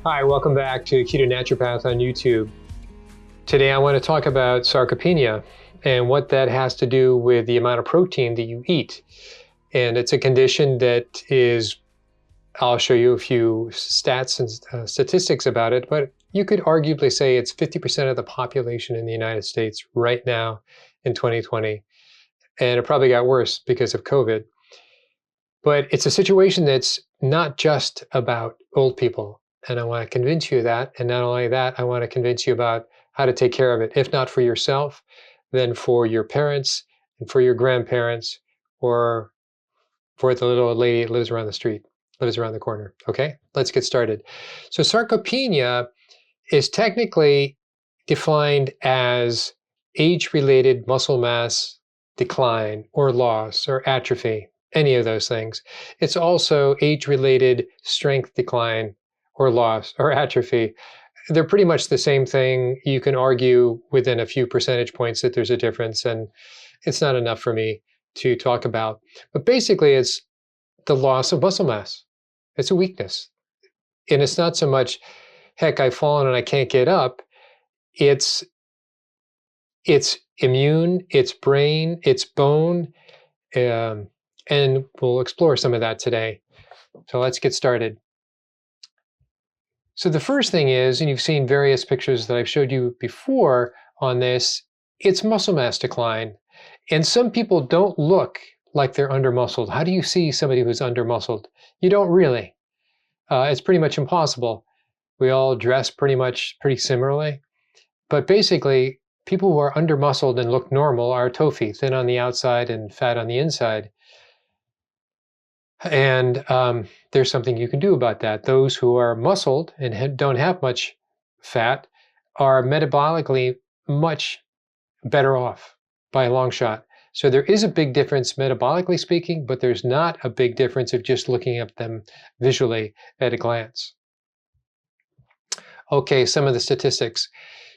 Hi, welcome back to Keto Naturopath on YouTube. Today I want to talk about sarcopenia and what that has to do with the amount of protein that you eat. And it's a condition that is, I'll show you a few stats and statistics about it, but you could arguably say it's 50% of the population in the United States right now in 2020. And it probably got worse because of COVID. But it's a situation that's not just about old people. And I want to convince you of that. And not only that, I want to convince you about how to take care of it. If not for yourself, then for your parents and for your grandparents, or for the little lady that lives around the street, lives around the corner. Okay, let's get started. So sarcopenia is technically defined as age-related muscle mass decline or loss or atrophy, any of those things. It's also age-related strength decline or loss or atrophy. They're pretty much the same thing. You can argue within a few percentage points that there's a difference, and it's not enough for me to talk about. But basically, it's the loss of muscle mass. It's a weakness. And it's not so much, heck, I've fallen and I can't get up. It's immune, it's brain, it's bone, and we'll explore some of that today. So let's get started. So the first thing is, and you've seen various pictures that I've showed you before on this, it's muscle mass decline. And some people don't look like they're under-muscled. How do you see somebody who's under-muscled? You don't really. It's pretty much impossible. We all dress pretty similarly. But basically, people who are under-muscled and look normal are TOFI, thin on the outside and fat on the inside. And there's something you can do about that. Those who are muscled and don't have much fat are metabolically much better off by a long shot. So there is a big difference metabolically speaking, but there's not a big difference of just looking at them visually at a glance. Okay, some of the statistics.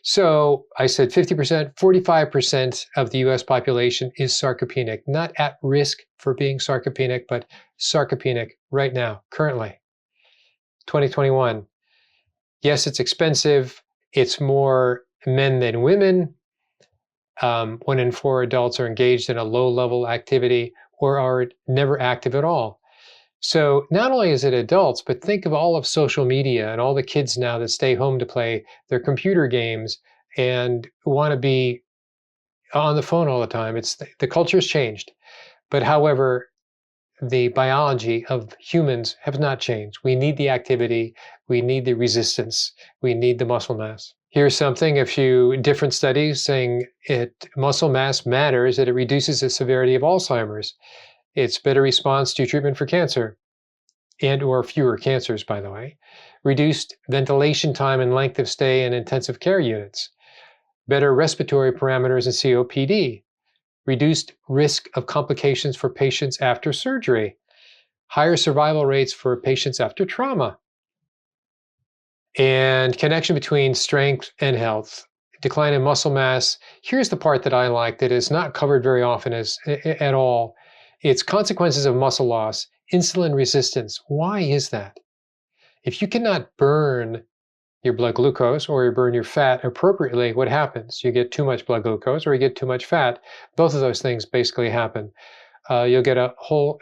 So I said 50%, 45% of the US population is sarcopenic, not at risk for being sarcopenic, but sarcopenic right now, currently, 2021. Yes, it's expensive. It's more men than women. 1 in 4 adults are engaged in a low-level activity or are never active at all. So not only is it adults, but think of all of social media and all the kids now that stay home to play their computer games and want to be on the phone all the time. It's the culture's changed. But however, the biology of humans have not changed. We need the activity. We need the resistance. We need the muscle mass. Here's something, a few different studies saying muscle mass matters, that it reduces the severity of Alzheimer's. It's better response to treatment for cancer and or fewer cancers, by the way. Reduced ventilation time and length of stay in intensive care units. Better respiratory parameters in COPD. Reduced risk of complications for patients after surgery. Higher survival rates for patients after trauma. And connection between strength and health. Decline in muscle mass. Here's the part that I like that is not covered very often at all. It's consequences of muscle loss, insulin resistance. Why is that? If you cannot burn your blood glucose or you burn your fat appropriately, what happens? You get too much blood glucose or you get too much fat. Both of those things basically happen. You'll get a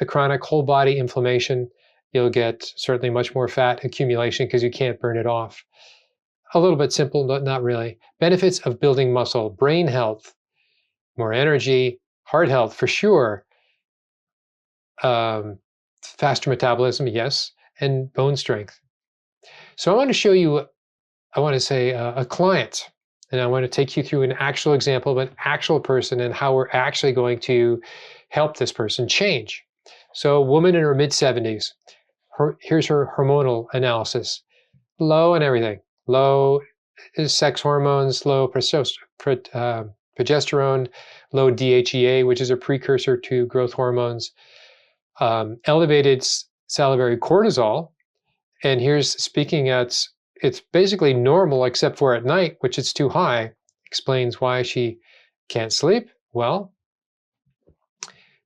chronic whole body inflammation. You'll get certainly much more fat accumulation because you can't burn it off. A little bit simple, but not really. Benefits of building muscle: brain health, more energy, heart health for sure. Faster metabolism, yes, and bone strength. So I want to show you, I want to say a client, and I want to take you through an actual example of an actual person and how we're actually going to help this person change. So a woman in her mid-70s, here's her hormonal analysis. Low in everything. Low sex hormones, low progesterone, low DHEA, which is a precursor to growth hormones. Elevated salivary cortisol, and here's speaking at, it's basically normal except for at night, which it's too high. Explains why she can't sleep. Well,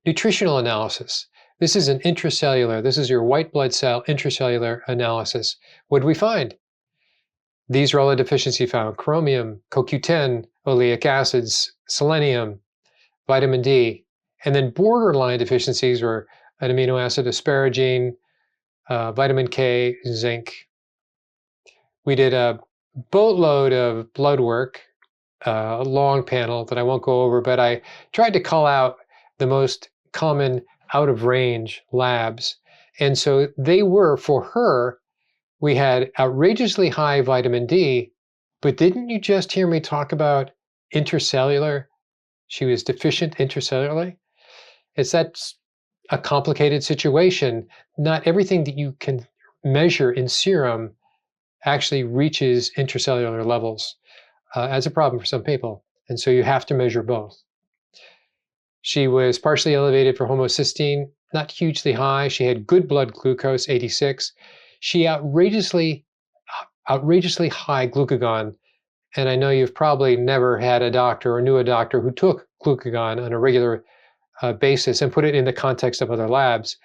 nutritional analysis. This is an intracellular, this is your white blood cell intracellular analysis. What did we find? These are all the deficiencies found: chromium, CoQ10, oleic acids, selenium, vitamin D. And then borderline deficiencies were an amino acid, asparagine, vitamin K, zinc. We did a boatload of blood work, a long panel that I won't go over, but I tried to call out the most common out-of-range labs. And so they were, for her, we had outrageously high vitamin D, but didn't you just hear me talk about intercellular? She was deficient intercellularly. That's a complicated situation. Not everything that you can measure in serum actually reaches intracellular levels. As a problem for some people. And so you have to measure both. She was partially elevated for homocysteine, not hugely high. She had good blood glucose, 86. She outrageously high glucagon. And I know you've probably never had a doctor or knew a doctor who took glucagon on a regular basis and put it in the context of other labs.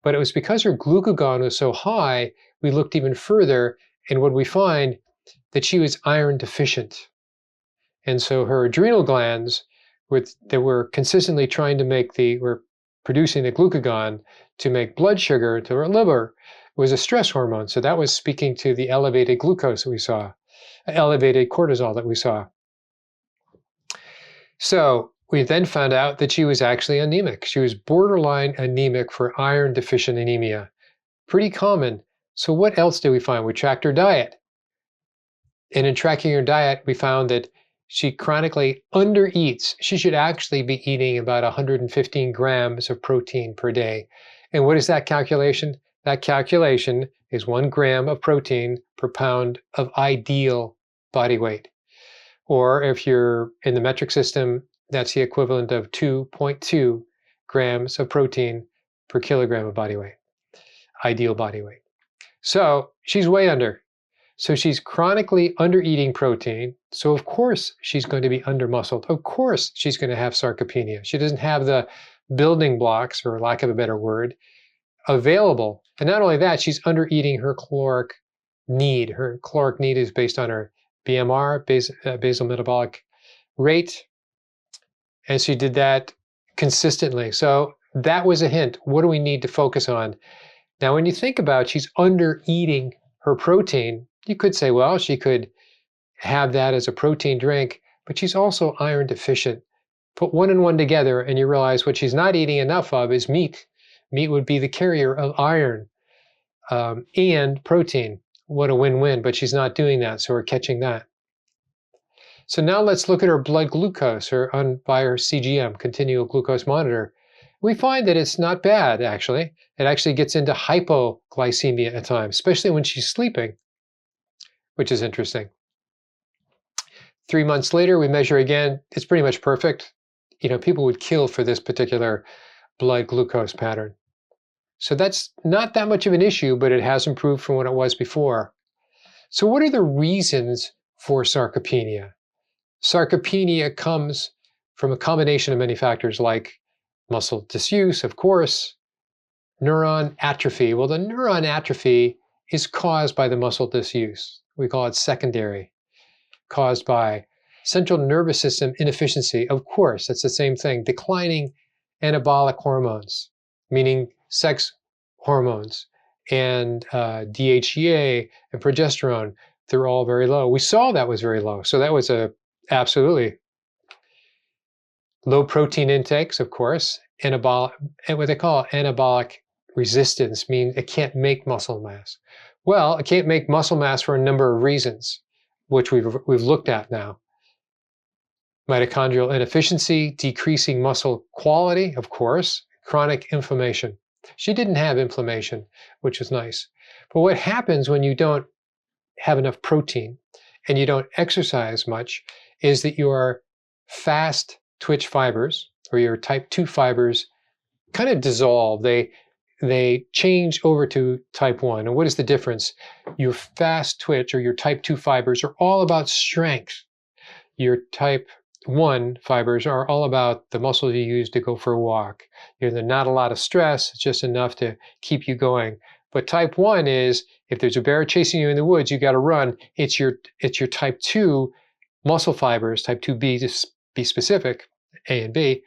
But it was because her glucagon was so high, we looked even further, and what we find that she was iron deficient. And so her adrenal glands that were consistently trying to were producing the glucagon to make blood sugar to her liver was a stress hormone. So that was speaking to the elevated glucose that we saw, elevated cortisol that we saw. So we then found out that she was actually anemic. She was borderline anemic for iron deficient anemia. Pretty common. So what else did we find? We tracked her diet. And in tracking her diet, we found that she chronically undereats. She should actually be eating about 115 grams of protein per day. And what is that calculation? That calculation is 1 gram of protein per pound of ideal body weight. Or if you're in the metric system, that's the equivalent of 2.2 grams of protein per kilogram of body weight, ideal body weight. So she's way under. So she's chronically under-eating protein. So of course she's going to be under-muscled. Of course she's going to have sarcopenia. She doesn't have the building blocks, for lack of a better word, available. And not only that, she's under-eating her caloric need. Her caloric need is based on her BMR, basal metabolic rate. And she did that consistently. So that was a hint. What do we need to focus on? Now, when you think about she's under-eating her protein, you could say, well, she could have that as a protein drink, but she's also iron deficient. Put one and one together and you realize what she's not eating enough of is meat. Meat would be the carrier of iron and protein. What a win-win, but she's not doing that, so we're catching that. So now let's look at her blood glucose by her CGM, continual glucose monitor. We find that it's not bad, actually. It actually gets into hypoglycemia at times, especially when she's sleeping, which is interesting. 3 months later, we measure again. It's pretty much perfect. You know, people would kill for this particular blood glucose pattern. So that's not that much of an issue, but it has improved from what it was before. So what are the reasons for sarcopenia? Sarcopenia comes from a combination of many factors like muscle disuse, of course, neuron atrophy. Well, the neuron atrophy is caused by the muscle disuse. We call it secondary, caused by central nervous system inefficiency. Of course, that's the same thing. Declining anabolic hormones, meaning sex hormones, and DHEA and progesterone, they're all very low. We saw that was very low. So that was absolutely low protein intakes, of course, anabolic, and what they call anabolic resistance, means it can't make muscle mass. Well, it can't make muscle mass for a number of reasons, which we've looked at now. Mitochondrial inefficiency, decreasing muscle quality, of course, chronic inflammation. She didn't have inflammation, which is nice. But what happens when you don't have enough protein and you don't exercise much is that your fast twitch fibers, or your type 2 fibers, kind of dissolve. They change over to type 1. And what is the difference? Your fast twitch or your type 2 fibers are all about strength. Your type 1 fibers are all about the muscles you use to go for a walk. There's not a lot of stress, it's just enough to keep you going. But type 1 is, if there's a bear chasing you in the woods, you got to run. It's your type 2 muscle fibers, type 2B to be specific, A and B,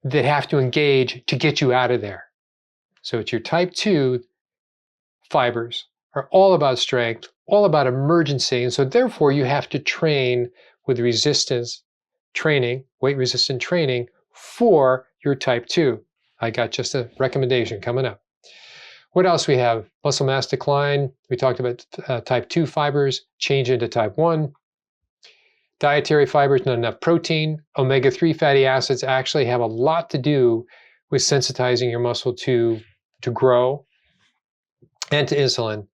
that have to engage to get you out of there. So it's your type 2 fibers are all about strength, all about emergency. And so therefore you have to train with resistance training, weight resistant training for your type 2. I got just a recommendation coming up. What else we have? Muscle mass decline. We talked about type 2 fibers change into type 1. Dietary fibers, not enough protein. Omega-3 fatty acids actually have a lot to do with sensitizing your muscle to grow and to insulin.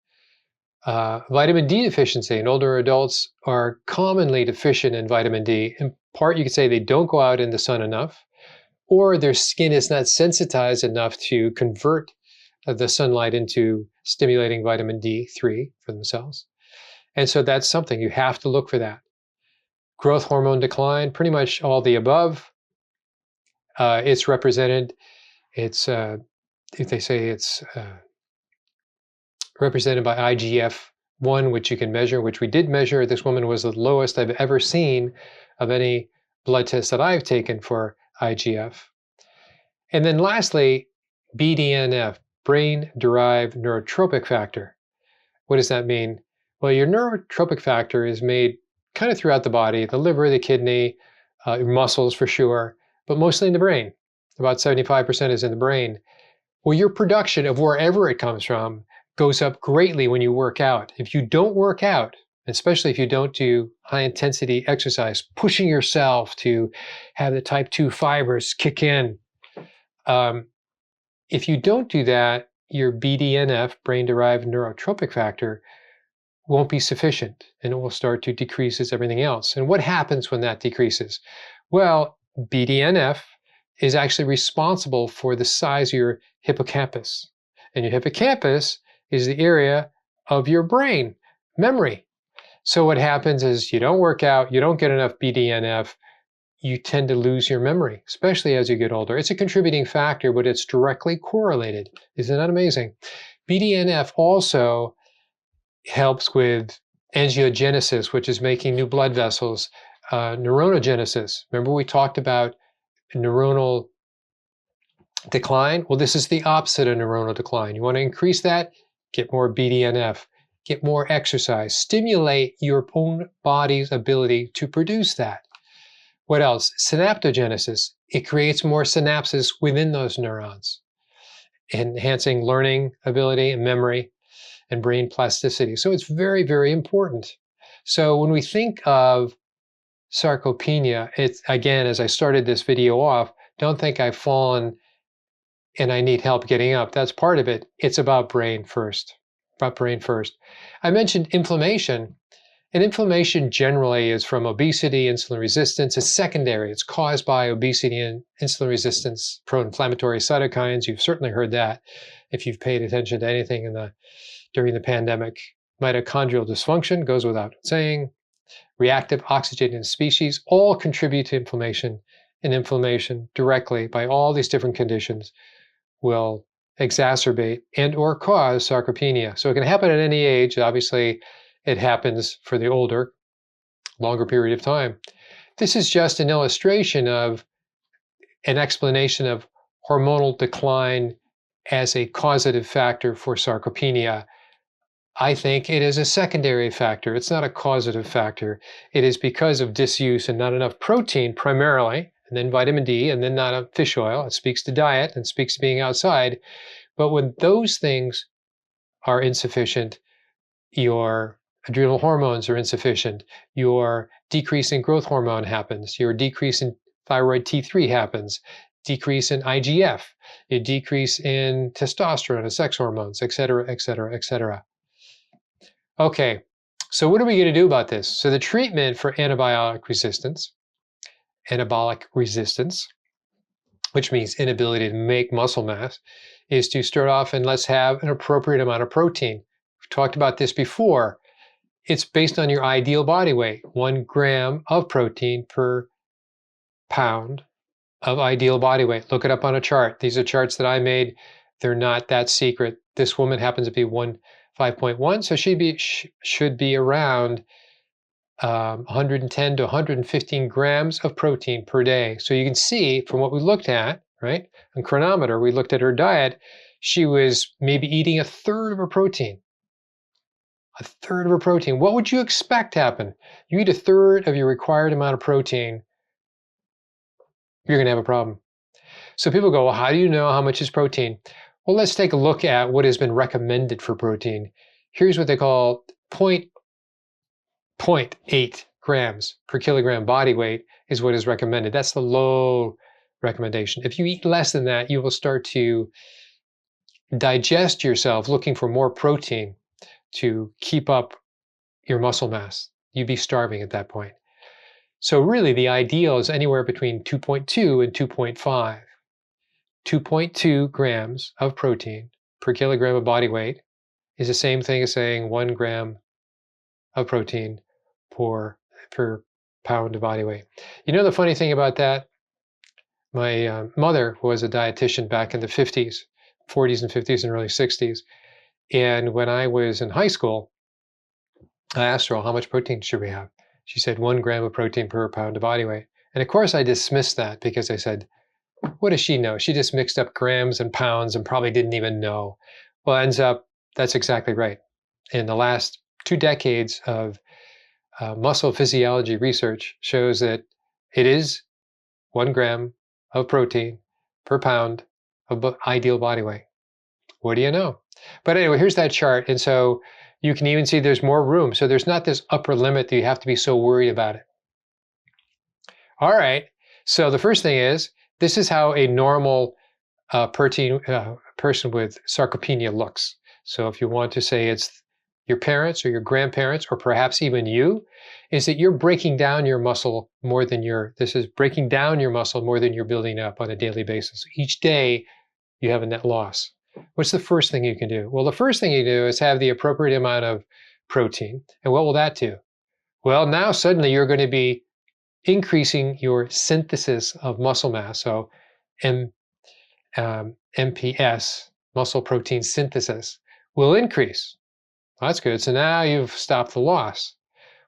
Vitamin D deficiency, and older adults are commonly deficient in vitamin D. In part, you could say they don't go out in the sun enough, or their skin is not sensitized enough to convert the sunlight into stimulating vitamin D3 for themselves. And so that's something you have to look for that. Growth hormone decline, pretty much all the above. It's represented, if they say it's represented by IGF-1, which you can measure, which we did measure. This woman was the lowest I've ever seen of any blood test that I've taken for IGF. And then lastly, Bdnf, brain-derived neurotropic factor. What does that mean? Well, your neurotropic factor is made kind of throughout the body, the liver, the kidney, muscles for sure, but mostly in the brain. About 75% is in the brain. Well, your production of wherever it comes from goes up greatly when you work out. If you don't work out, especially if you don't do high-intensity exercise, pushing yourself to have the type 2 fibers kick in, if you don't do that, your BDNF, brain-derived neurotropic factor, won't be sufficient, and it will start to decrease as everything else. And what happens when that decreases? Well, BDNF is actually responsible for the size of your hippocampus. And your hippocampus is the area of your brain, memory. So what happens is you don't work out, you don't get enough BDNF, you tend to lose your memory, especially as you get older. It's a contributing factor, but it's directly correlated. Isn't that amazing? BDNF also helps with angiogenesis, which is making new blood vessels, neuronogenesis. Remember we talked about neuronal decline? Well, this is the opposite of neuronal decline. You want to increase that? Get more BDNF, get more exercise, stimulate your own body's ability to produce that. What else? Synaptogenesis. It creates more synapses within those neurons, enhancing learning ability and memory and brain plasticity. So it's very, very important. So when we think of sarcopenia, it's, again, as I started this video off, don't think I've fallen and I need help getting up. That's part of it. It's about brain first. I mentioned inflammation, and inflammation generally is from obesity, insulin resistance. It's secondary. It's caused by obesity and insulin resistance, pro-inflammatory cytokines. You've certainly heard that if you've paid attention to anything during the pandemic. Mitochondrial dysfunction goes without saying. Reactive oxygenated species all contribute to inflammation, and inflammation directly by all these different conditions will exacerbate and or cause sarcopenia. So it can happen at any age. Obviously, it happens for the older, longer period of time. This is just an illustration of an explanation of hormonal decline as a causative factor for sarcopenia. I think it is a secondary factor. It's not a causative factor. It is because of disuse and not enough protein primarily, and then vitamin D, and then not enough fish oil. It speaks to diet and speaks to being outside. But when those things are insufficient, your adrenal hormones are insufficient, your decrease in growth hormone happens, your decrease in thyroid T3 happens, decrease in IGF, a decrease in testosterone and sex hormones, et cetera, et cetera, et cetera. Okay, so what are we going to do about this? So the treatment for anabolic resistance, which means inability to make muscle mass, is to start off and let's have an appropriate amount of protein. We've talked about this before. It's based on your ideal body weight, 1 gram of protein per pound of ideal body weight. Look it up on a chart. These are charts that I made. They're not that secret. This woman happens to be 5.1, so she should be around 110 to 115 grams of protein per day. So you can see from what we looked at, right, on Chronometer, we looked at her diet, she was maybe eating a third of her protein. A third of her protein. What would you expect to happen? You eat a third of your required amount of protein, you're going to have a problem. So people go, well, how do you know how much is protein? Well, let's take a look at what has been recommended for protein. Here's what they call 0.8 grams per kilogram body weight is what is recommended. That's the low recommendation. If you eat less than that, you will start to digest yourself looking for more protein to keep up your muscle mass. You'd be starving at that point. So really the ideal is anywhere between 2.2 and 2.5. 2.2 grams of protein per kilogram of body weight is the same thing as saying 1 gram of protein per pound of body weight. You know the funny thing about that? My mother was a dietitian back in the 50s, 40s and 50s and early 60s. And when I was in high school, I asked her, well, how much protein should we have? She said 1 gram of protein per pound of body weight. And of course I dismissed that because I said, what does she know? She just mixed up grams and pounds and probably didn't even know. Well, it ends up, that's exactly right. In the last 2 decades of muscle physiology research shows that it is 1 gram of protein per pound of ideal body weight. What do you know? But anyway, here's that chart. And so you can even see there's more room. So there's not this upper limit that you have to be so worried about it. All right. So the first thing is, this is how a normal person with sarcopenia looks. So if you want to say it's your parents or your grandparents or perhaps even you, is that you're breaking down your muscle more than breaking down your muscle more than you're building up on a daily basis. Each day you have a net loss. What's the first thing you can do? Well, the first thing you do is have the appropriate amount of protein. And what will that do? Well, now suddenly you're going to be increasing your synthesis of muscle mass. So MPS, muscle protein synthesis, will increase. Well, that's good. So now you've stopped the loss.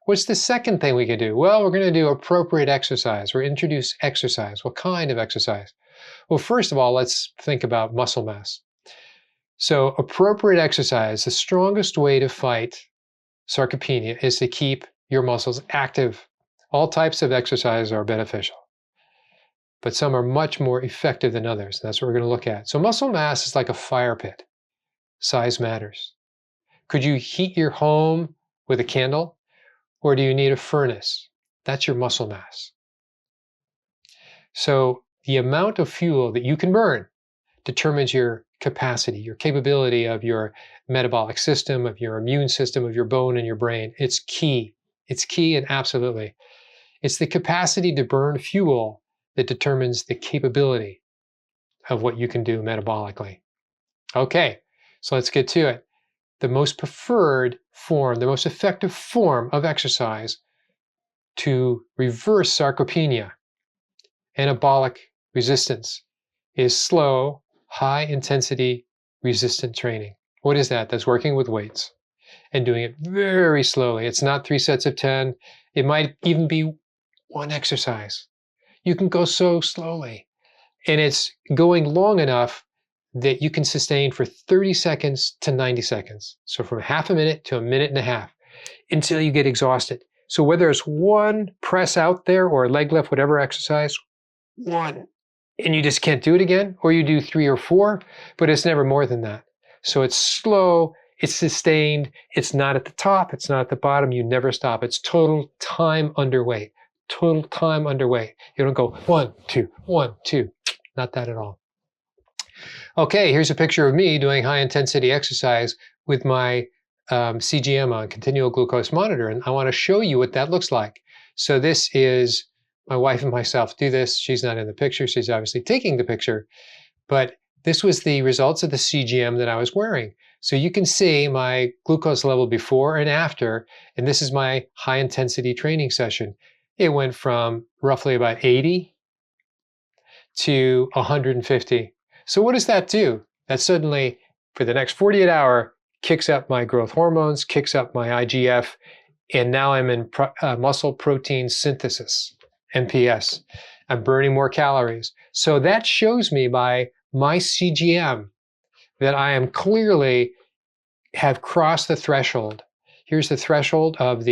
What's the second thing we can do? Well, we're going to do appropriate exercise or introduce exercise. What kind of exercise? Well, first of all, let's think about muscle mass. So appropriate exercise, the strongest way to fight sarcopenia is to keep your muscles active. All types of exercise are beneficial, but some are much more effective than others. That's what we're going to look at. So muscle mass is like a fire pit. Size matters. Could you heat your home with a candle, or do you need a furnace? That's your muscle mass. So the amount of fuel that you can burn determines your capacity, your capability of your metabolic system, of your immune system, of your bone and your brain. It's key. It's key and absolutely. It's the capacity to burn fuel that determines the capability of what you can do metabolically. Okay, so let's get to it. The most preferred form, the most effective form of exercise to reverse sarcopenia, anabolic resistance, is slow, high-intensity resistant training. What is that? That's working with weights and doing it very slowly. It's not 3 sets of 10. It might even be 1 exercise. You can go so slowly. And it's going long enough that you can sustain for 30 seconds to 90 seconds. So from half a minute to a minute and a half until you get exhausted. So whether it's 1 press out there or a leg lift, whatever exercise, 1. And you just can't do it again, or you do 3 or 4, but it's never more than that. So it's slow, it's sustained, it's not at the top, it's not at the bottom, you never stop. It's total time underway. Total time underway. You don't go 1, 2, 1, 2. Not that at all. Okay, here's a picture of me doing high intensity exercise with my CGM on, continual glucose monitor, and I want to show you what that looks like. So this is my wife and myself do this. She's not in the picture. She's obviously taking the picture. But this was the results of the CGM that I was wearing. So you can see my glucose level before and after, and this is my high intensity training session. It went from roughly about 80 to 150. So what does that do? That suddenly for the next 48 hours, kicks up my growth hormones, kicks up my IGF, and now I'm in muscle protein synthesis, MPS. I'm burning more calories. So that shows me by my CGM that I am clearly have crossed the threshold. Here's the threshold of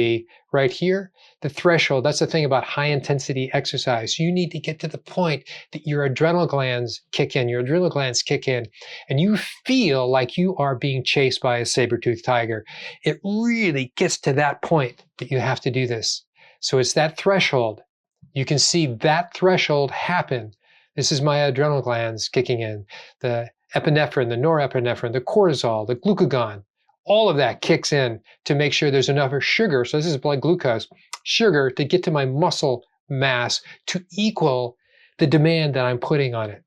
right here, the threshold. That's the thing about high intensity exercise. You need to get to the point that your adrenal glands kick in, and you feel like you are being chased by a saber-toothed tiger. It really gets to that point that you have to do this. So it's that threshold. You can see that threshold happen. This is my adrenal glands kicking in. The epinephrine, the norepinephrine, the cortisol, the glucagon, all of that kicks in to make sure there's enough sugar. So this is blood glucose, sugar to get to my muscle mass to equal the demand that I'm putting on it.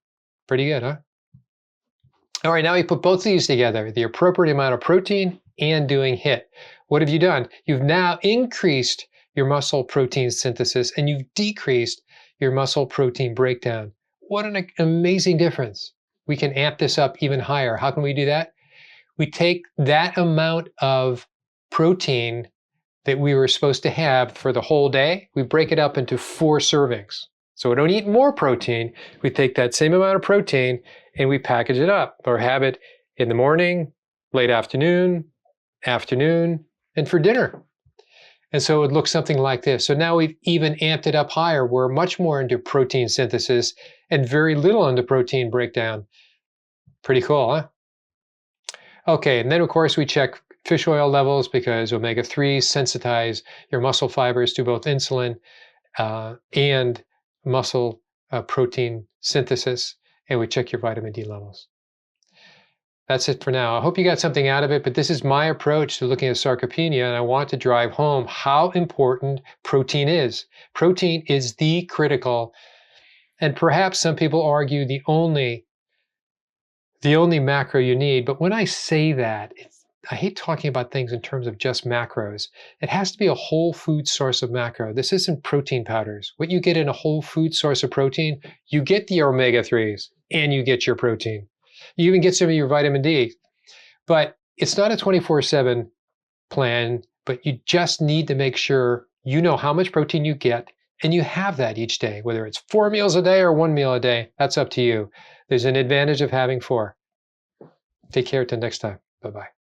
Pretty good, huh? All right, now we put both of these together, the appropriate amount of protein and doing HIIT. What have you done? You've now increased your muscle protein synthesis and you've decreased your muscle protein breakdown. What an amazing difference. We can amp this up even higher. How can we do that? We take that amount of protein that we were supposed to have for the whole day, we break it up into 4 servings. So we don't eat more protein, we take that same amount of protein and we package it up or have it in the morning, late afternoon, and for dinner. And so it looks something like this. So now we've even amped it up higher. We're much more into protein synthesis and very little into protein breakdown. Pretty cool, huh? Okay, and then of course we check fish oil levels because omega-3 sensitize your muscle fibers to both insulin and muscle protein synthesis, and we check your vitamin D levels. That's it for now. I hope you got something out of it, but this is my approach to looking at sarcopenia, and I want to drive home how important protein is. Protein is the critical, and perhaps some people argue the only macro you need, but when I say that, I hate talking about things in terms of just macros. It has to be a whole food source of macro. This isn't protein powders. What you get in a whole food source of protein, you get the omega-3s and you get your protein. You even get some of your vitamin D. But it's not a 24/7 plan, but you just need to make sure you know how much protein you get and you have that each day, whether it's 4 meals a day or 1 meal a day. That's up to you. There's an advantage of having 4. Take care till next time. Bye-bye.